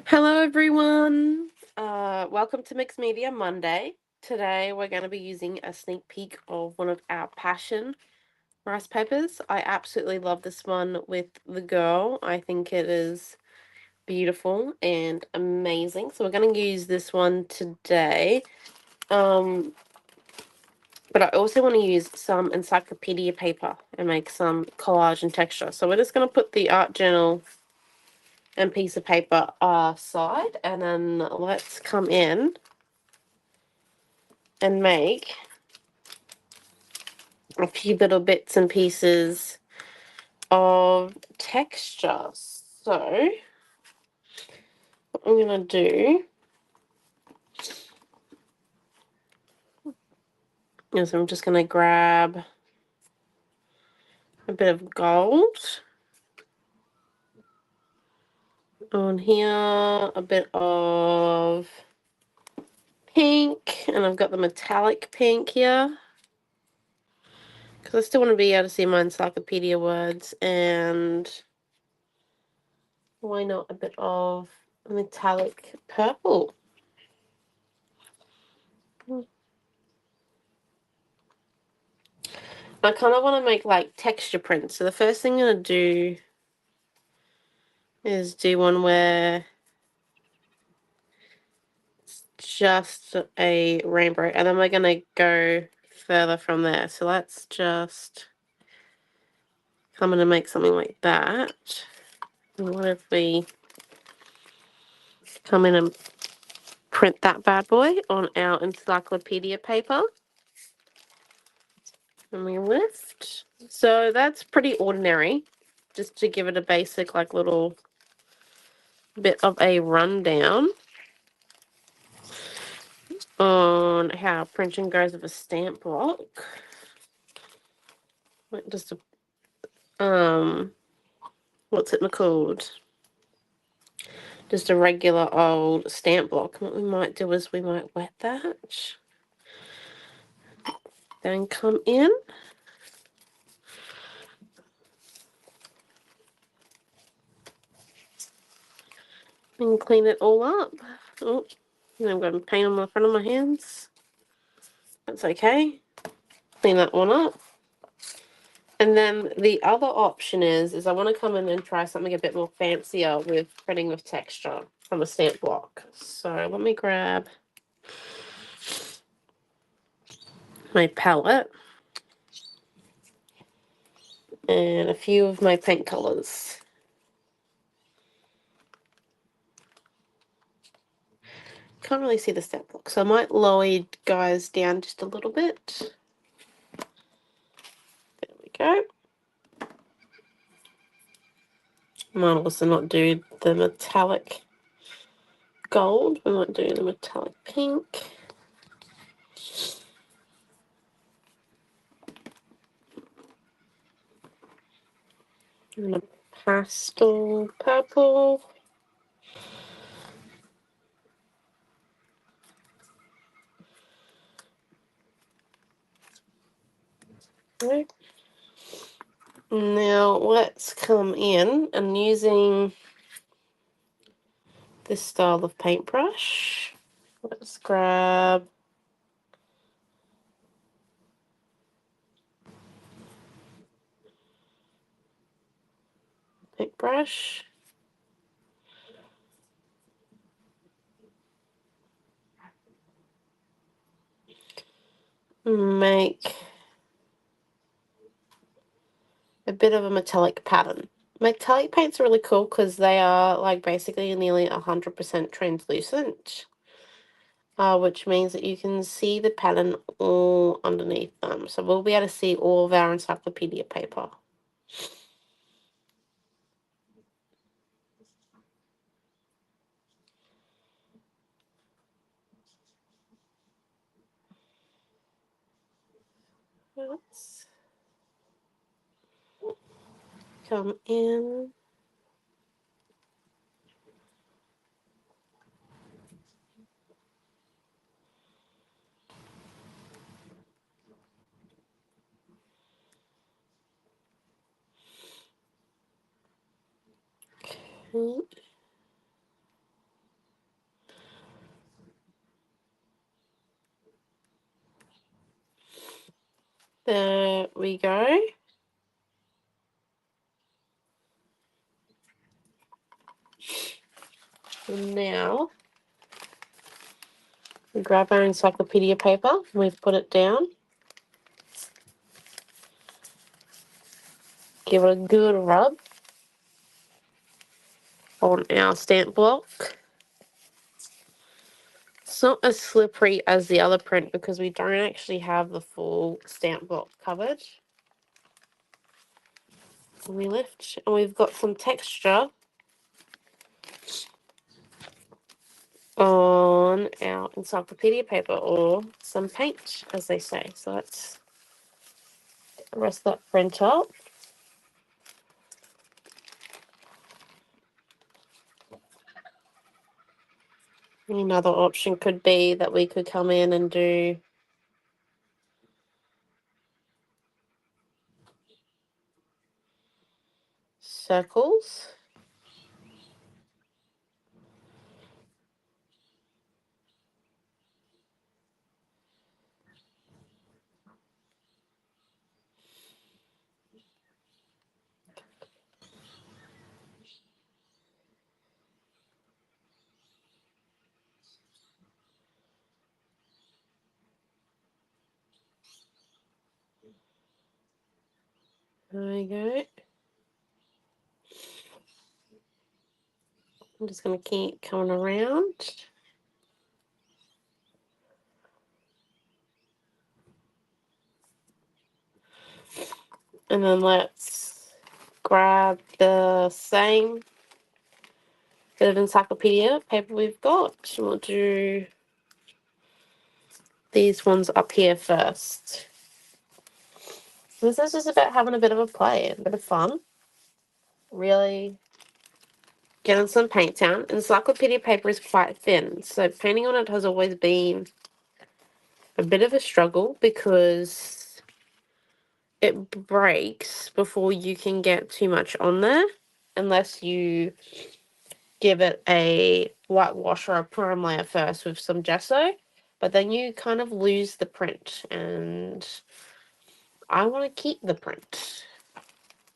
Hello everyone. Welcome to Mixed Media Monday. Today we're going to be using a sneak peek of one of our passion rice papers. I absolutely love this one with the girl. I think it is beautiful and amazing. So we're going to use this one today. But I also want to use some encyclopedia paper and make some collage and texture. So we're just going to put the art journal and piece of paper aside, and then let's come in and make a few little bits and pieces of texture. So what I'm going to do is I'm just going to grab a bit of gold on here, a bit of pink, and I've got the metallic pink here because I still want to be able to see my encyclopedia words, and why not a bit of metallic purple. I kind of want to make like texture prints. So the first thing I'm going to do is do one where it's just a rainbow, and then we're going to go further from there. So let's just come in and make something like that. And what if we come in and print that bad boy on our encyclopedia paper? And we lift. So that's pretty ordinary, just to give it a basic like little bit of a rundown on how printing goes with a stamp block. Like just a what's it called? Just a regular old stamp block. What we might do is we might wet that, then come in and clean it all up. Oh, and I've got paint on the front of my hands. That's okay. Clean that one up. And then the other option is I want to come in and try something a bit more fancier with printing with texture from a stamp block. So let me grab my palette and a few of my paint colors. Can't really see the stamp block, so I might lower you guys down just a little bit. There we go. Might also not do the metallic gold. We might do the metallic pink. And a pastel purple. Okay. Now let's come in and using this style of paintbrush. Let's grab paintbrush. Make a bit of a metallic pattern. Metallic paints are really cool because they are like basically nearly 100% translucent, which means that you can see the pattern all underneath them. So we'll be able to see all of our encyclopedia paper. Let's come in. Okay. There we go. And now we grab our encyclopedia paper, we've put it down, give it a good rub on our stamp block. It's not as slippery as the other print because we don't actually have the full stamp block covered. And we lift, and we've got some texture on our encyclopedia paper, or some paint, as they say. So let's rest that print up. Another option could be that we could come in and do circles. There we go. I'm just going to keep coming around. And then let's grab the same bit of encyclopedia paper we've got. And we'll do these ones up here first. This is just about having a bit of a play, a bit of fun. Really getting some paint down. Encyclopedia paper is quite thin, so painting on it has always been a bit of a struggle because it breaks before you can get too much on there, unless you give it a whitewash or a prime layer first with some gesso, but then you kind of lose the print, and I want to keep the print.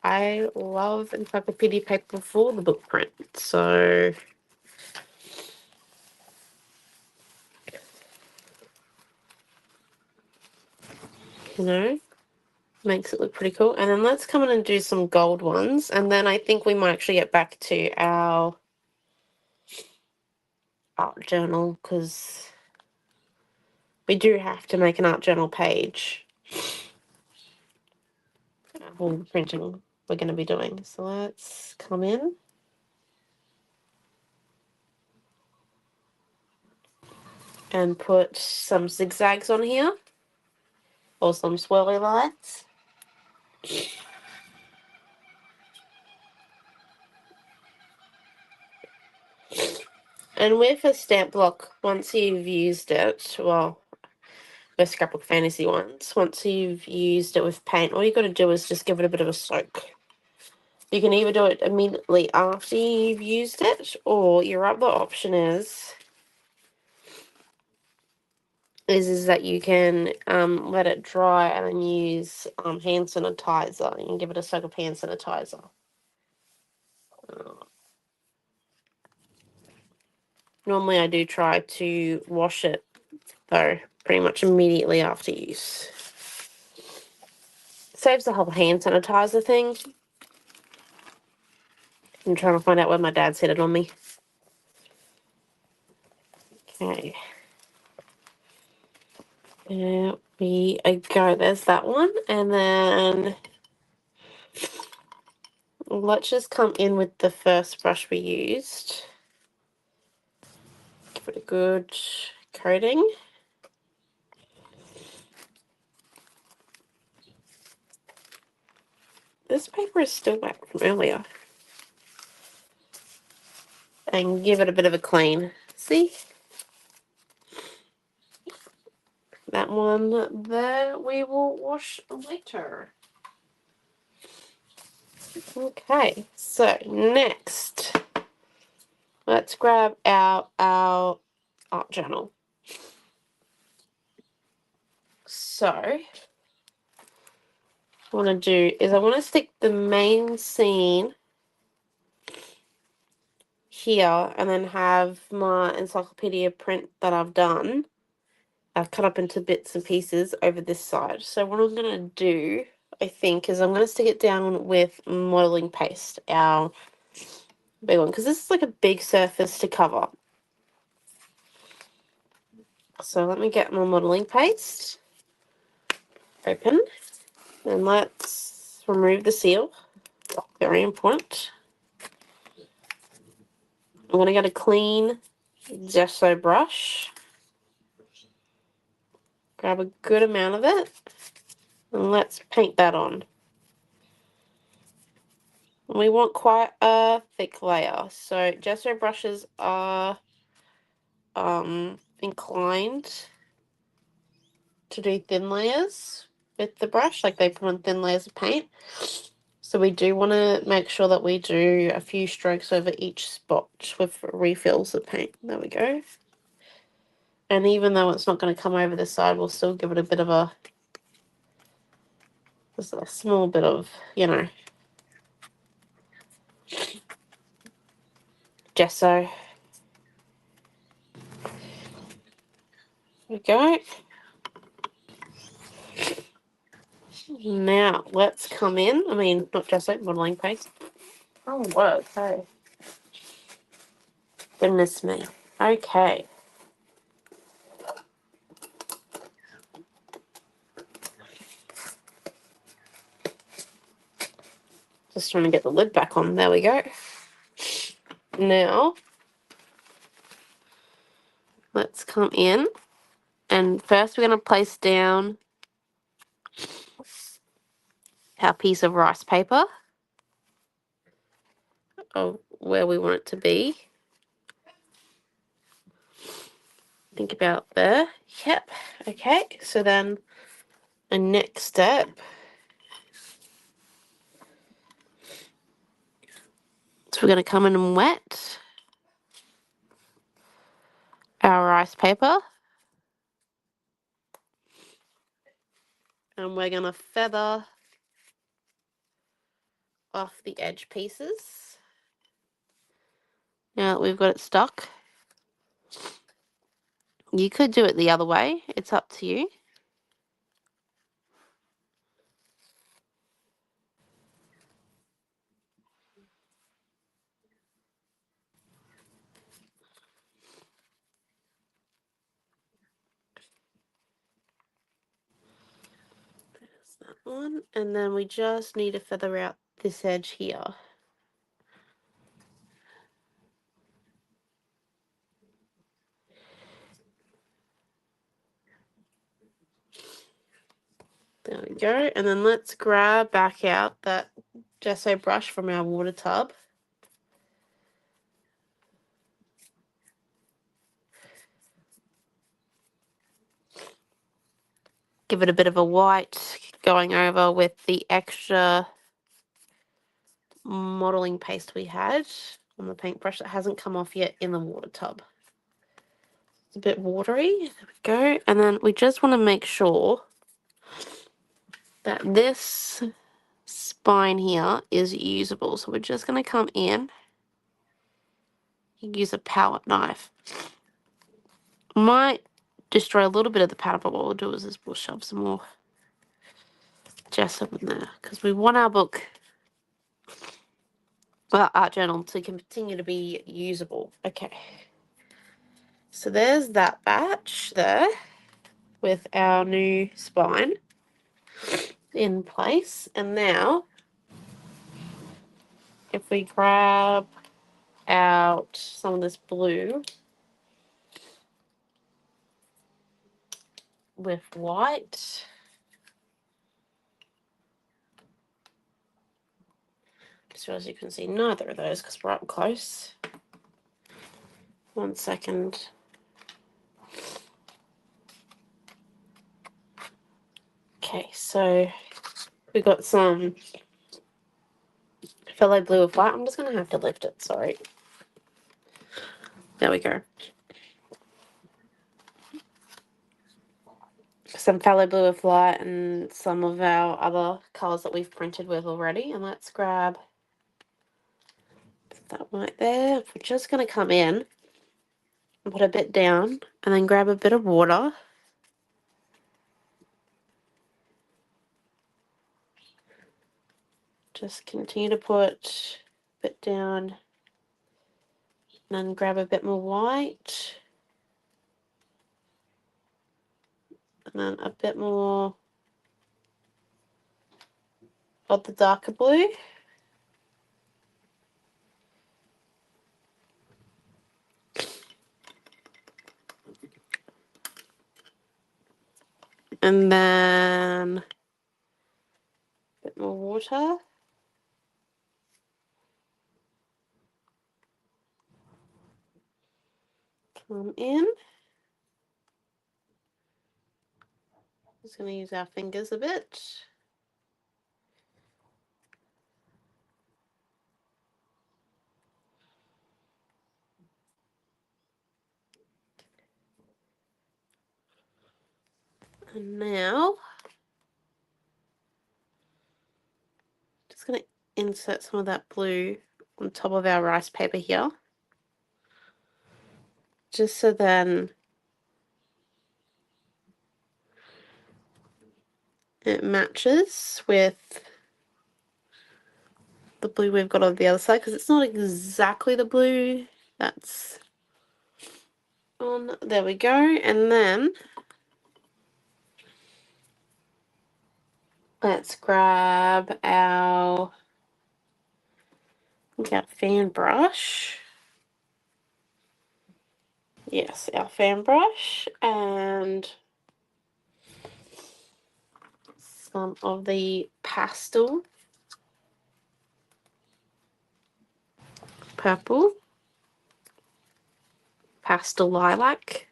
I love encyclopedia paper for the book print, so makes it look pretty cool. And then let's come in and do some gold ones, and then I think we might actually get back to our art journal, because we do have to make an art journal page of all the printing we're going to be doing. So let's come in and put some zigzags on here, or some swirly lights. And with a stamp block, once you've used it, well, the Scrapbook Fantasy ones, once you've used it with paint, all you got to do is just give it a bit of a soak. You can either do it immediately after you've used it, or your other option is that you can let it dry and then use hand sanitizer. You can give it a soak of hand sanitizer. Normally I do try to wash it, though, pretty much immediately after use. Saves the whole hand sanitizer thing. I'm trying to find out where my dad set it on me. Okay. There we go. There's that one. And then let's just come in with the first brush we used. Give it a good coating. This paper is still wet from earlier. And give it a bit of a clean. See? That one there we will wash later. Okay, so next, let's grab our art journal. So, I want to do is I want to stick the main scene here and then have my encyclopedia print that I've done cut up into bits and pieces over this side. So what I'm going to do, I think, is I'm going to stick it down with modeling paste, our big one, because this is like a big surface to cover. So let me get my modeling paste open and let's remove the seal. Very important. I'm going to get a clean gesso brush, grab a good amount of it, and let's paint that on. We want quite a thick layer, so gesso brushes are inclined to do thin layers with the brush, like they put on thin layers of paint. So we do want to make sure that we do a few strokes over each spot with refills of paint. There we go. And even though it's not going to come over the side, we'll still give it a bit of just a small bit of, you know, gesso. There we go. Now, let's come in. I mean, not gesso, modeling paste. Oh, word, hey. Goodness me. Okay. Just trying to get the lid back on. There we go. Now, let's come in. And first we're going to place down our piece of rice paper of where we want it to be. Think about there. Yep. Okay. So then the next step is we're going to come in and wet our rice paper. And we're going to feather off the edge pieces. Now that we've got it stuck. You could do it the other way. It's up to you. There's that one. And then we just need to feather out this edge here. There we go. And then let's grab back out that gesso brush from our water tub. Give it a bit of a white going over with the extra modeling paste we had on the paintbrush that hasn't come off yet in the water tub. It's a bit watery. There we go. And then we just want to make sure that this spine here is usable. So we're just going to come in and use a palette knife. Might destroy a little bit of the pattern, but what we'll do is we'll shove some more gesso in there because we want our book, well, art journal, to continue to be usable. Okay. So there's that batch there with our new spine in place. And now, if we grab out some of this blue with white, so as you can see, neither of those because we're up close. 1 second. Okay, so we got some fellow blue with white. I'm just going to have to lift it, sorry. There we go. some phthalo blue of light and some of our other colours that we've printed with already. And let's grab that right there. We're just going to come in and put a bit down and then grab a bit of water. Just continue to put a bit down and then grab a bit more white. And then a bit more of the darker blue. And then a bit more water. Come in. Just going to use our fingers a bit. And now, just going to insert some of that blue on top of our rice paper here. Just so then it matches with the blue we've got on the other side, because it's not exactly the blue that's on. There we go. And then let's grab our fan brush. Yes, our fan brush, and some of the pastel purple, pastel lilac,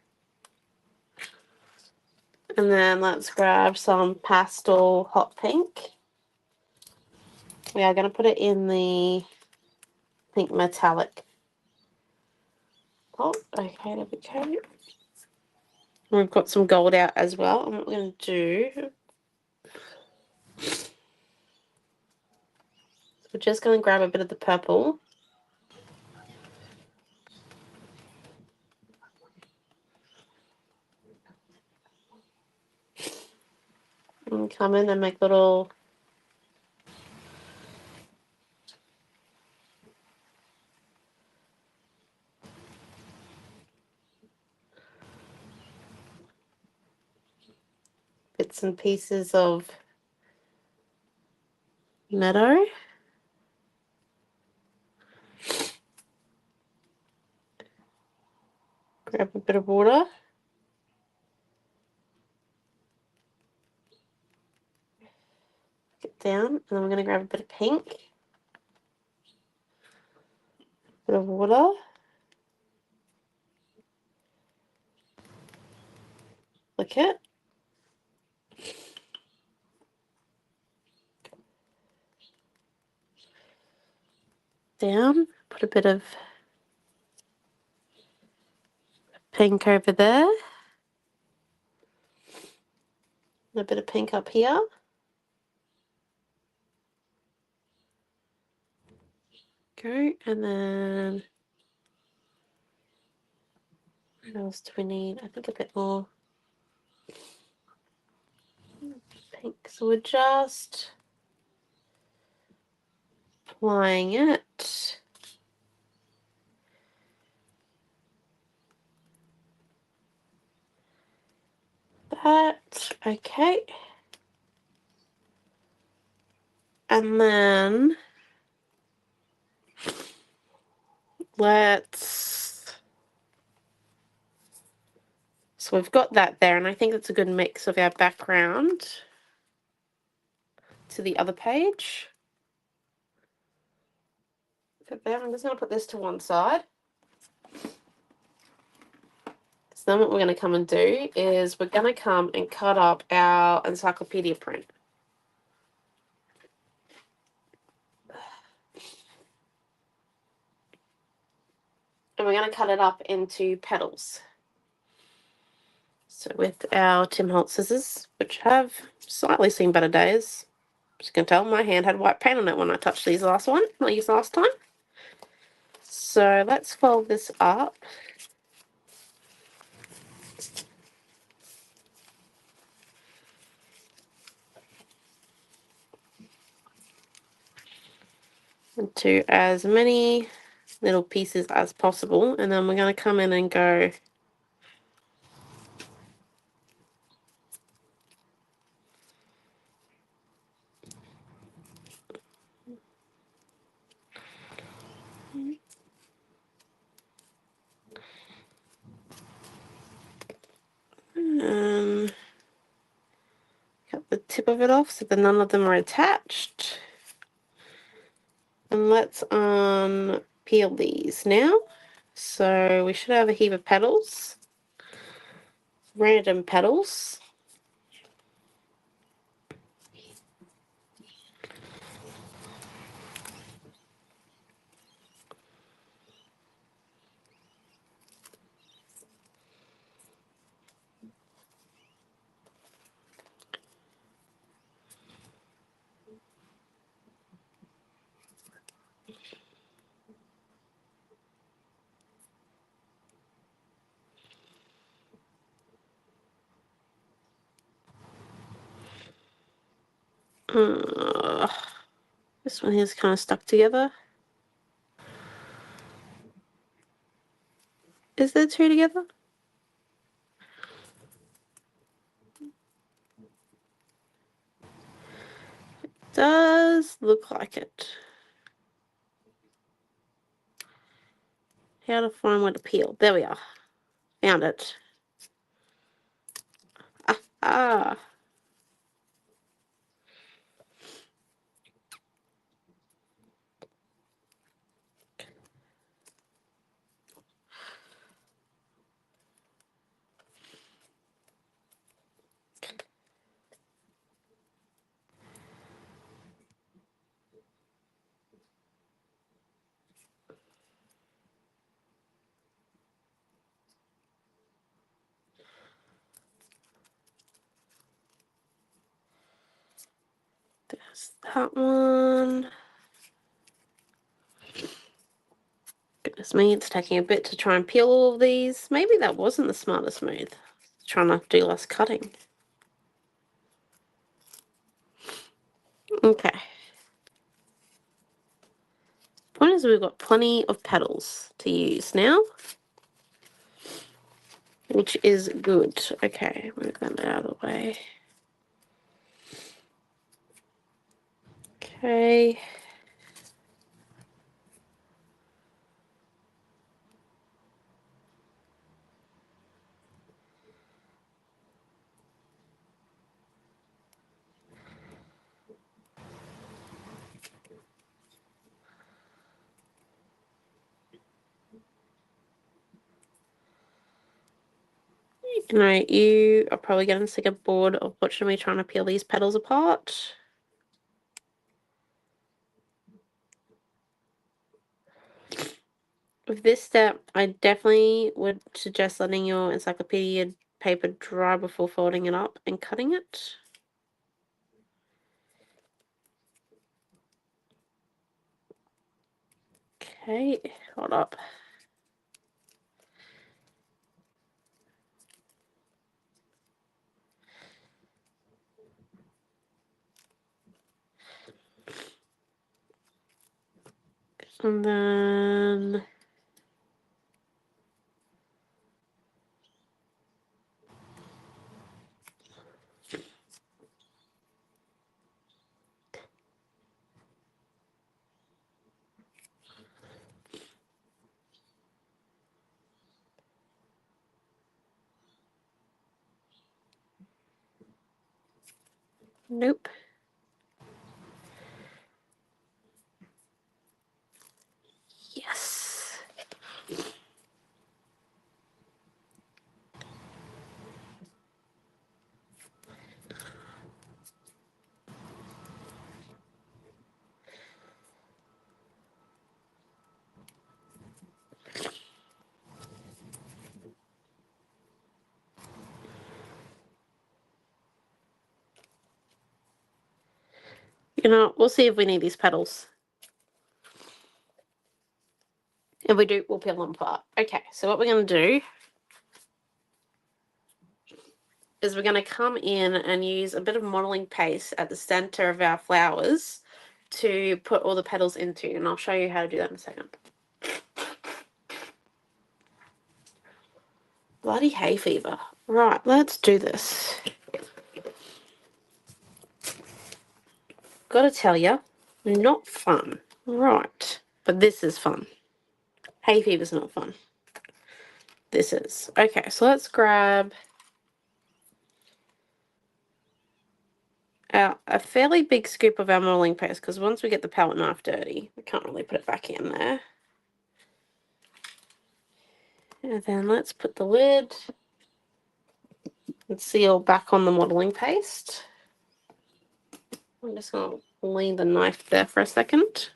and then let's grab some pastel hot pink. We are going to put it in the pink metallic pot. Okay, there we go. We've got some gold out as well, and what we're going to do, we're just going to grab a bit of the purple and come in and make little bits and pieces of meadow. Grab a bit of water. Get down, and then we're going to grab a bit of pink. Bit of water. Flick it. Down. Put a bit of pink over there. And a bit of pink up here. Go, and then what else do we need? I think a bit more pink. So we're just applying it. That, okay. And then so we've got that there, and I think that's a good mix of our background to the other page. There, I'm just going to put this to one side. So then what we're going to come and do is we're going to come and cut up our encyclopedia print. And we're going to cut it up into petals. So with our Tim Holtz scissors, which have slightly seen better days, as you can tell, my hand had white paint on it when I touched these last time. So let's fold this up. Into as many little pieces as possible, and then we're going to come in and go cut the tip of it off so that none of them are attached. And let's peel these now. So we should have a heap of petals, random petals. This one here's kind of stuck together. Is there two together? Does look like it. How to find where to peel. There we are. Found it. Ah. There's that one. Goodness me, it's taking a bit to try and peel all of these. Maybe that wasn't the smartest move. Trying to do less cutting. Okay. Point is we've got plenty of petals to use now, which is good. Okay, move that out of the way. Okay. You know, you are probably getting sick and bored of watching me trying to peel these petals apart. With this step, I definitely would suggest letting your encyclopedia paper dry before folding it up and cutting it. Okay, hold up. And then nope. Yes. You know, we'll see if we need these petals. If we do, we'll peel them apart. Okay, so what we're going to do is we're going to come in and use a bit of modeling paste at the center of our flowers to put all the petals into, and I'll show you how to do that in a second. Bloody hay fever. Right, let's do this. Gotta tell you, not fun. Right, but this is fun. Hay fever's not fun. This is. Okay, so let's grab a fairly big scoop of our modeling paste, because once we get the palette knife dirty, we can't really put it back in there. And then let's put the lid and seal back on the modeling paste. I'm just going to lean the knife there for a second.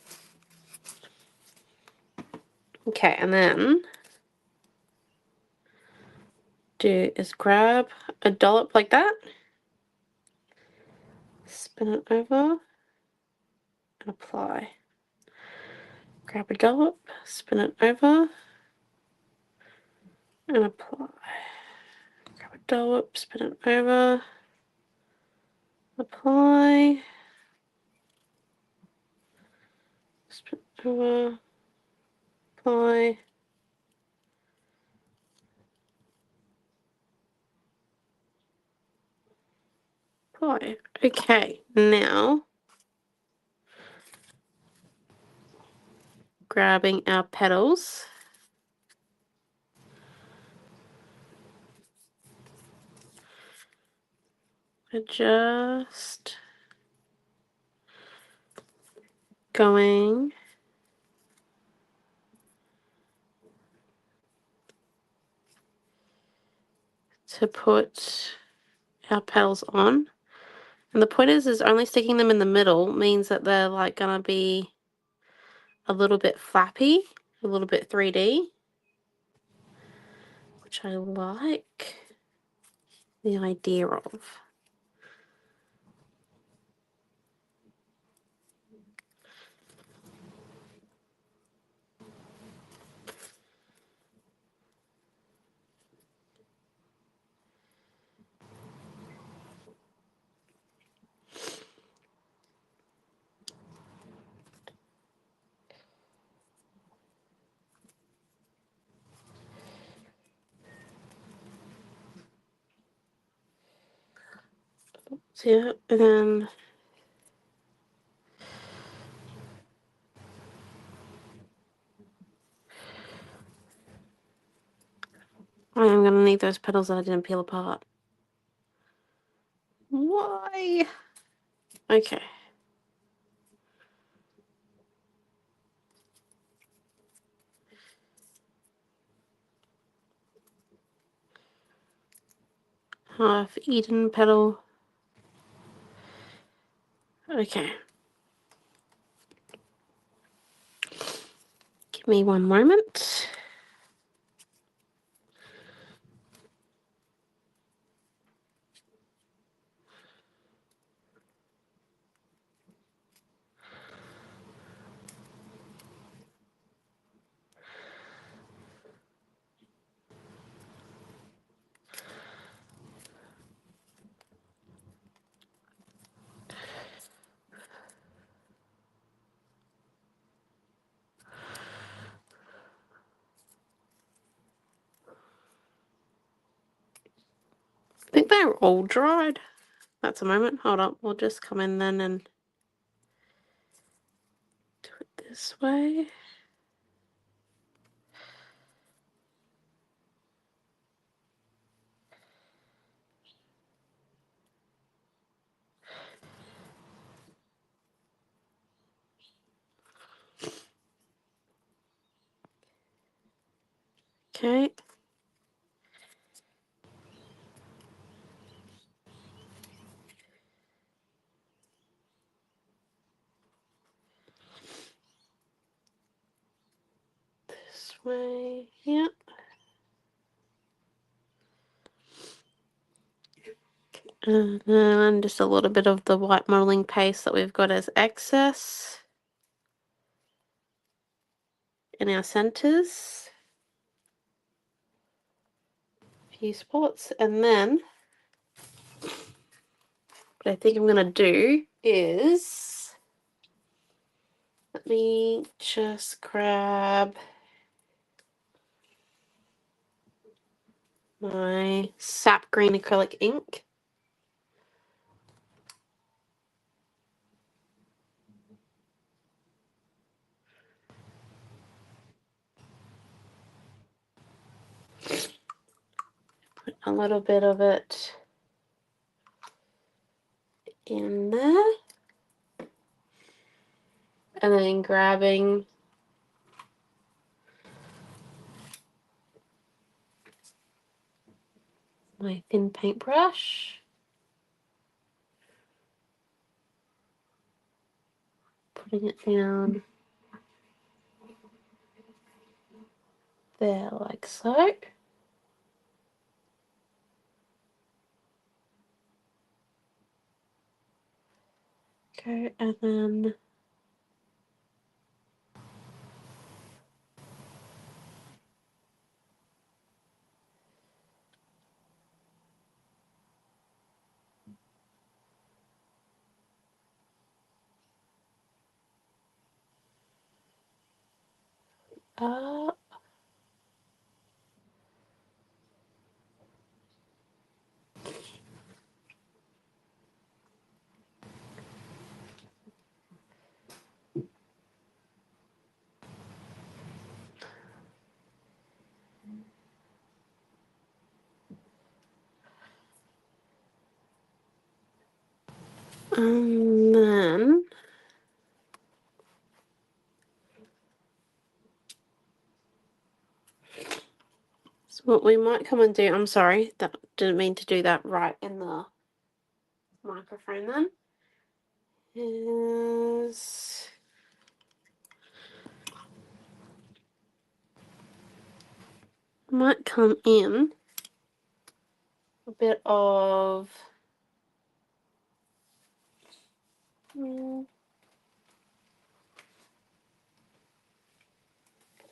Okay, and then is grab a dollop like that, spin it over, and apply. Grab a dollop, spin it over, and apply. Grab a dollop, spin it over, apply, spin it over, apply. Apply. Okay, now grabbing our petals. Just going to put our petals on. And the point is only sticking them in the middle means that they're like gonna be a little bit flappy, a little bit 3D, which I like the idea of. So yeah, and then I am going to need those petals that I didn't peel apart. Why? Okay. Half eaten petal. Okay. Give me one moment. I think they're all dried. That's a moment. Hold up. We'll just come in then and do it this way. Okay. This way. Yep. And then just a little bit of the white modelling paste that we've got as excess in our centres. A few spots. And then what I think I'm going to do is, let me just grab my sap green acrylic ink. Put a little bit of it in there. And then grabbing my thin paintbrush. Putting it down there like so. Okay, and then up. And then so what we might come and do, I'm sorry, that didn't mean to do that right in the microphone then, is might come in a bit of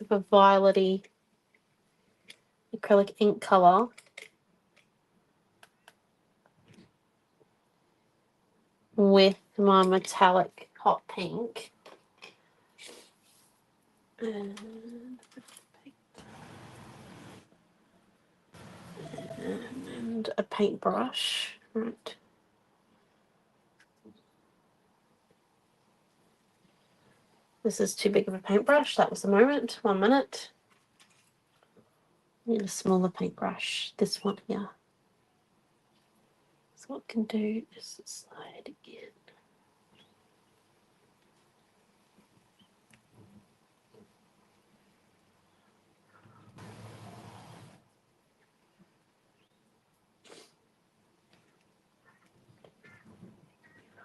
a violety acrylic ink colour with my metallic hot pink. And a paintbrush. Right. This is too big of a paintbrush. That was the moment. 1 minute. I need a smaller paintbrush. This one here. So what I can do is slide again.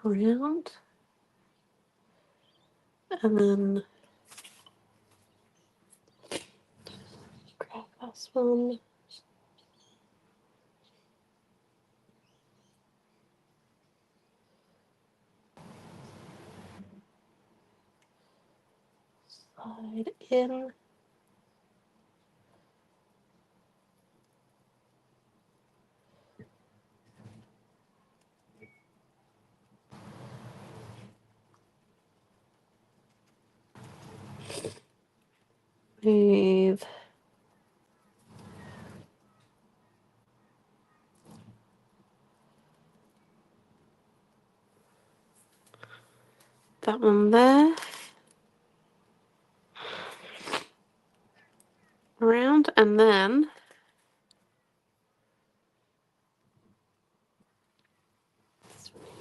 Around. And then grab this one. Slide in. Move that one there. Around, and then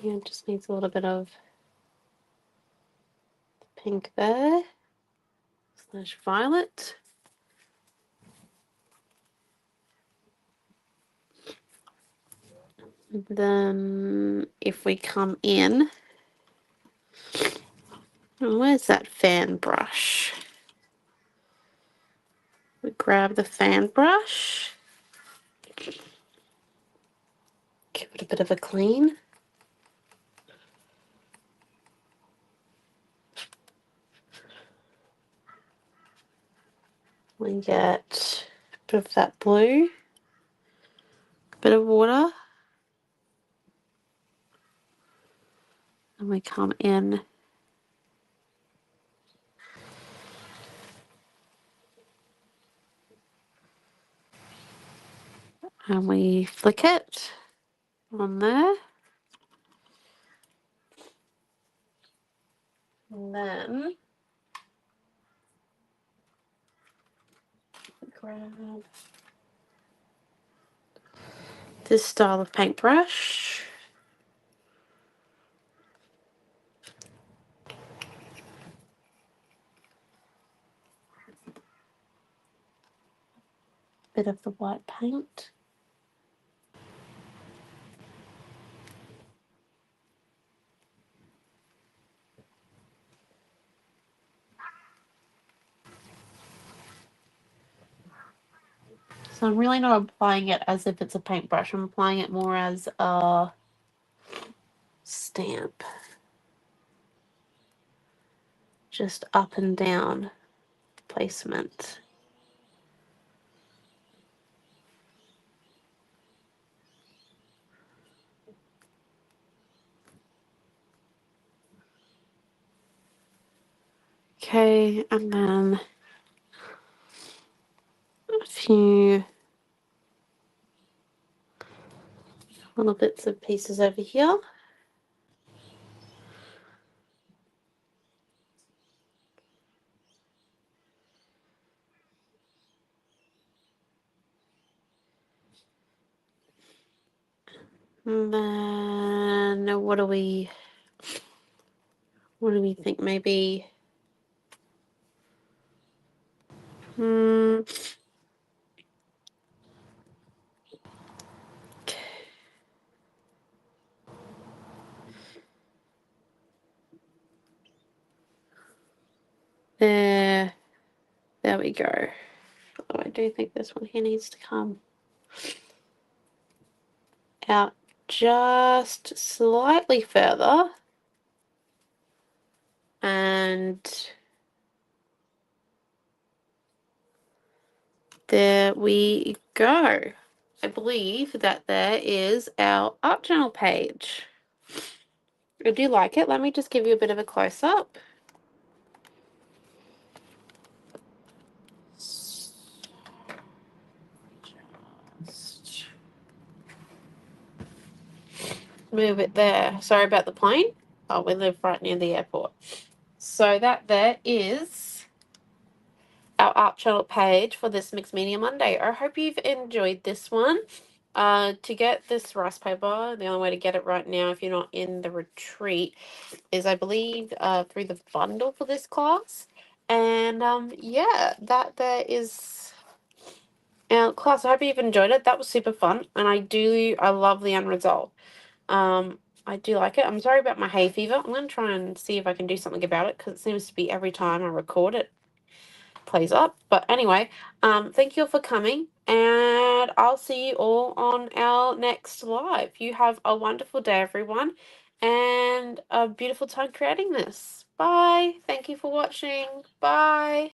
yeah, just needs a little bit of pink there. Slash violet. And then if we come in, where's that fan brush? We grab the fan brush. Give it a bit of a clean. We get a bit of that blue, a bit of water, and we come in and we flick it on there. And then grab this style of paintbrush. Bit of the white paint. So I'm really not applying it as if it's a paintbrush. I'm applying it more as a stamp. Just up and down placement. Okay, and then a few little bits and pieces over here. And then what do we think? Maybe there we go. Oh, I do think this one here needs to come out just slightly further. And there we go. I believe that there is our art journal page. I do like it. Let me just give you a bit of a close-up. Just move it there. Sorry about the plane. Oh, we live right near the airport. So that there is our art channel page for this Mixed Media Monday. I hope you've enjoyed this one. To get this rice paper, the only way to get it right now if you're not in the retreat is, I believe, through the bundle for this class. And yeah, that there is our class. I hope you've enjoyed it. That was super fun, and I love the end result. I do like it. I'm sorry about my hay fever. I'm going to try and see if I can do something about it, because it seems to be every time I record it plays up. But anyway, thank you all for coming, and I'll see you all on our next live. You have a wonderful day, everyone, and a beautiful time creating this. Bye. Thank you for watching. Bye.